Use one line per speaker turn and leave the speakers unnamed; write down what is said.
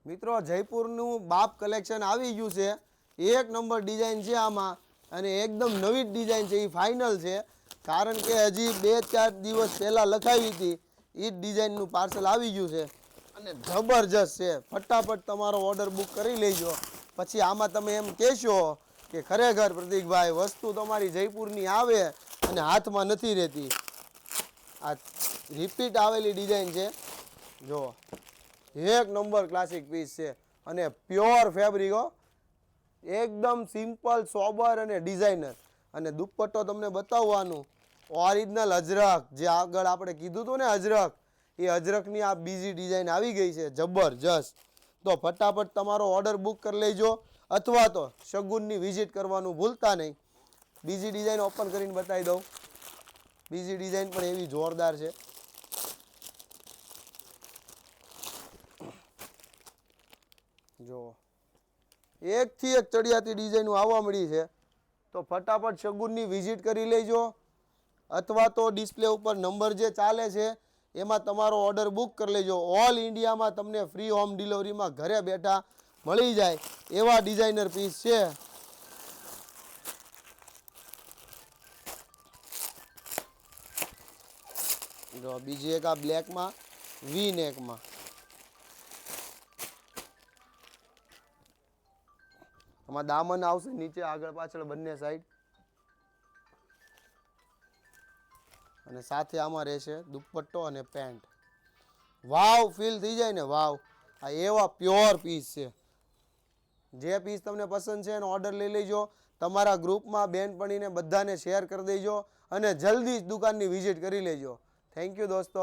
મિત્રો જયપુરનું બાપ કલેક્શન આવી ગયું છે. એક નંબર ડિઝાઇન છે આમાં અને એકદમ નવી જ ડિઝાઇન છે. એ ફાઇનલ છે કારણ કે હજી 2-4 દિવસ પહેલાં લખાવી હતી એ જ ડિઝાઇનનું પાર્સલ આવી ગયું છે અને જબરજસ્ત છે. ફટાફટ તમારો ઓર્ડર બુક કરી લેજો. પછી આમાં તમે એમ કહેશો કે ખરેખર પ્રતીકભાઈ વસ્તુ તમારી જયપુરની આવે અને હાથમાં નથી રહેતી. આ રિપીટ આવેલી ડિઝાઇન છે. જો એક નંબર ક્લાસિક પીસ છે અને પ્યોર ફેબ્રિક હો, એકદમ સિમ્પલ સોબર અને ડિઝાઇનર. અને દુપટ્ટો તમને બતાવવાનું ઓરિજિનલ અજરક, જે આગળ આપણે કીધું હતું ને અજરક, એ અજરકની આ બીજી ડિઝાઇન આવી ગઈ છે જબરજસ્ત. તો ફટાફટ તમારો ઓર્ડર બુક કરી લેજો અથવા તો શગુનની વિઝિટ કરવાનું ભૂલતા નહીં. બીજી ડિઝાઇન ઓપન કરીને બતાવી દઉં. બીજી ડિઝાઇન પણ એવી જોરદાર છે. જો એકથી એક ચડિયાતી ડિઝાઇનો આવવા મળી છે. તો ફટાફટ શગુનની વિઝિટ કરી લેજો અથવા તો ડિસ્પ્લે ઉપર નંબર જે ચાલે છે એમાં તમારો ઓર્ડર બુક કરી લેજો. ઓલ ઇન્ડિયામાં તમને ફ્રી હોમ ડિલિવરીમાં ઘરે બેઠા મળી જાય એવા ડિઝાઇનર પીસ છે. જો બીજી એક આ બ્લેકમાં વી નેકમાં. આમાં દામન આવશે નીચે આગળ પાછળ બંને સાઈડ અને સાથે આમાં રહેશે દુપટ્ટો અને પેન્ટ. વાવ ફીલ થઈ જાય ને વાવ. આ એવા પ્યોર પીસ છે. જે પીસ તમને પસંદ છે એનો ઓર્ડર લઈ લેજો. તમારા ગ્રુપમાં બેનપણીને બધાને શેર કરી દેજો અને જલ્દી જ દુકાનની વિઝિટ કરી લેજો. થેન્ક યુ દોસ્તો.